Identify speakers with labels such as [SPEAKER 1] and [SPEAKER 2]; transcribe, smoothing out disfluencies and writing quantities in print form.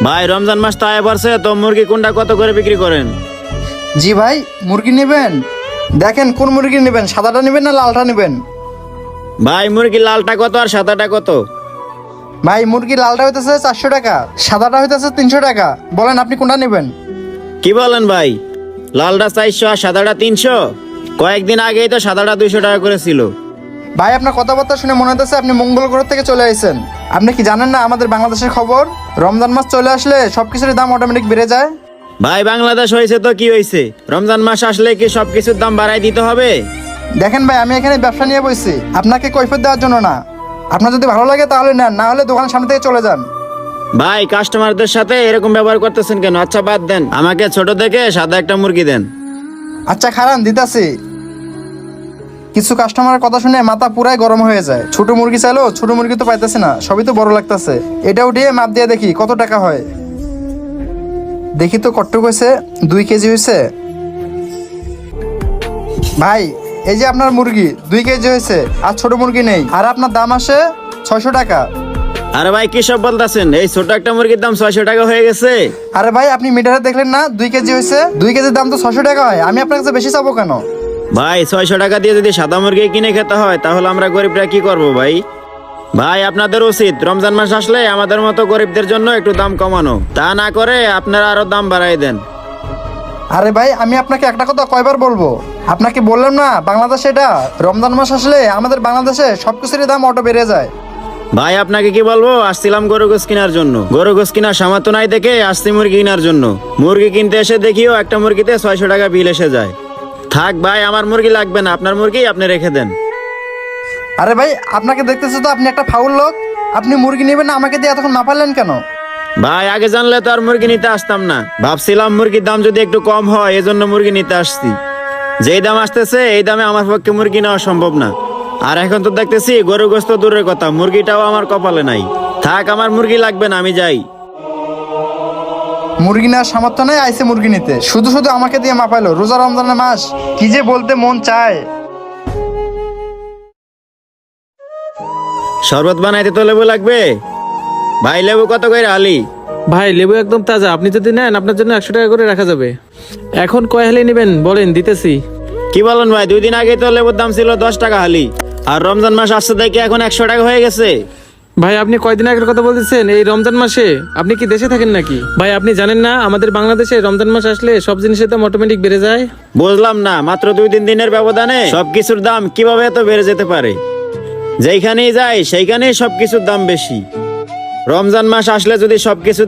[SPEAKER 1] ভাই রমজান মাস তো আয় পড়ছে, তো মুরগি কোনটা কত করে বিক্রি করেন?
[SPEAKER 2] জি ভাই, মুরগি নেবেন? দেখেন কোন মুরগি নেবেন, সাদাটা নেবেন না লালটা নেবেন?
[SPEAKER 1] ভাই মুরগি লালটা কত আর সাদাটা কত?
[SPEAKER 2] ভাই মুরগি লালটা হইতেছে 400 টাকা, সাদাটা হইতেছে 300 টাকা। বলেন আপনি কোনটা নেবেন?
[SPEAKER 1] কি বলেন ভাই, লালটা 400 আর সাদাটা 300? কয়েকদিন আগেই তো সাদাটা 200 টাকা করে ছিল।
[SPEAKER 2] ভাই আপনার কথাবার্তা শুনে মনে হচ্ছে আপনি মঙ্গল গ্রহ থেকে চলে আসছেন। আপনি কি জানেন না আমাদের বাংলাদেশের খবর? রমজান মাস চলে আসলে সবকিছুর দাম অটোমেটিক বেড়ে যায়।
[SPEAKER 1] ভাই বাংলাদেশ হয়েছে তো কি হয়েছে, রমজান মাস আসলে কি সবকিছুর দাম বাড়াই দিতে হবে?
[SPEAKER 2] দেখেন ভাই, আমি এখানে ব্যবসা নিয়ে বসছি, আপনাকে কৈফিয়ত দেওয়ার জন্য না। আপনার যদি ভালো লাগে তাহলে নেন, না হলে দোকানের সামনে থেকে চলে যান।
[SPEAKER 1] ভাই কাস্টমারদের সাথে এরকম ব্যবহার করতেছেন কেন? আচ্ছা বাদ দেন, আমাকে ছোট থেকে সাদা একটা মুরগি দেন।
[SPEAKER 2] আচ্ছা খারান, দিতাছি। কিছু কাস্টমারের কথা শুনে মাথা পুরাই গরম হয়ে যায়। ছোট মুরগি চাইলো, ছোট মুরগি তো পাইতেছে না, সবই তো বড় লাগতেছে। এটা উঠিয়ে মাপ দিয়ে দেখি কত টাকা হয়। দেখি তো কট্টুক হয়েছে, 2 কেজি হয়েছে। ভাই এই যে আপনার মুরগি 2 কেজি হয়েছে, আর ছোট মুরগি নেই, আর আপনার দাম আসে 600 টাকা।
[SPEAKER 1] আরে ভাই কি সব বলতেছেন, এই ছোট একটা মুরগির দাম 600 টাকা হয়ে গেছে?
[SPEAKER 2] আরে ভাই আপনি মিটারে দেখলেন না 2 কেজি হয়েছে? 2 কেজির দাম তো 600 টাকা হয়, আমি আপনার কাছে বেশি চাবো কেন?
[SPEAKER 1] ভাই 600 টাকা দিয়ে যদি সাদা মুরগি কিনে খেতে হয় তাহলে আমরা গরিবরা কি করব ভাই? ভাই আপনাদের উচিত রমজান মাস আসলে আমাদের মতো গরিবদের জন্য একটু দাম কমানো, তা না করে আপনারা আরো দাম বাড়াই দেন।
[SPEAKER 2] আরে ভাই আমি আপনাকে একটা কথা কয়বার বলবো? আপনাকে বললাম না বাংলাদেশ এটা রমজান মাস আসলে আমাদের বাংলাদেশে সবকিছুরই দাম অটো বেড়ে যায়।
[SPEAKER 1] ভাই আপনাকে কি বলবো, আসছিলাম গরু গোস কেনার জন্য, গরু গোস কেনার সামর্থ্য নাই দেখে আসছি মুরগি কেনার জন্য। মুরগি কিনতে এসে দেখিও একটা মুরগিতে 600 টাকা বিল এসে যায়। থাক ভাই, আমার মুরগি লাগবে না, আপনার মুরগি আপনি রেখে দেন।
[SPEAKER 2] আরে ভাই আপনাকে দেখতেছে তো আপনি একটা ফাউল লোক। আপনি মুরগি নেবেন না, আমাকে দিয়ে এতক্ষণ মাপালেন কেন?
[SPEAKER 1] ভাই আগে জানলে তো আর মুরগি নিতে আসতাম না, ভাবছিলাম মুরগির দাম যদি একটু কম হয় এজন্য মুরগি নিতে আসছি। যেই দাম আসতেছে এই দামে আমার পক্ষে মুরগি নেওয়া সম্ভব না। আর এখন তো দেখতেছি গরু গোস্ত দূরের কথা, মুরগিটাও আমার কপালে নাই। থাক, আমার মুরগি লাগবে না, আমি যাই।
[SPEAKER 2] মুরগি নেওয়ার সামর্থ্য নেই, আইসে মুরগি নিতে, শুধু শুধু আমাকে দিয়ে মাপাইলো। রোজা রমজানের মাস, কি যে বলতে মন চায়।
[SPEAKER 1] শরবত বানাইতে তো লেবু লাগবে। ভাই লেবু কত করে আলি?
[SPEAKER 3] ভাই লেবু একদম তাজা, আপনি যদি নেন আপনার জন্য 100 টাকা করে রাখা যাবে। এখন কয় হালি নেবেন বলেন, দিতেছি।
[SPEAKER 1] কি বলেন ভাই, 2 দিন আগে তো লেবুর দাম ছিল 10 টাকা হালি, আর রমজান মাস আসছে দেখে এখন 100 টাকা হয়ে গেছে।
[SPEAKER 3] ভাই আপনি কয়দিন আগের কথা বলতেছেন? এই রমজান মাসে আপনি কি দেশে থাকেন নাকি? ভাই আপনি জানেন না আমাদের বাংলাদেশে রমজান মাস আসলে সব জিনিসের দাম অটোমেটিক বেড়ে যায়?
[SPEAKER 1] বুঝলাম না, মাত্র 2-3 দিনের ব্যবধানে সবকিছুর দাম কিভাবে এত বেড়ে যেতে পারে? যেইখানেই যাই সেইখানেই সবকিছুর দাম বেশি। রমজান মাস আসলে যদি সবকিছু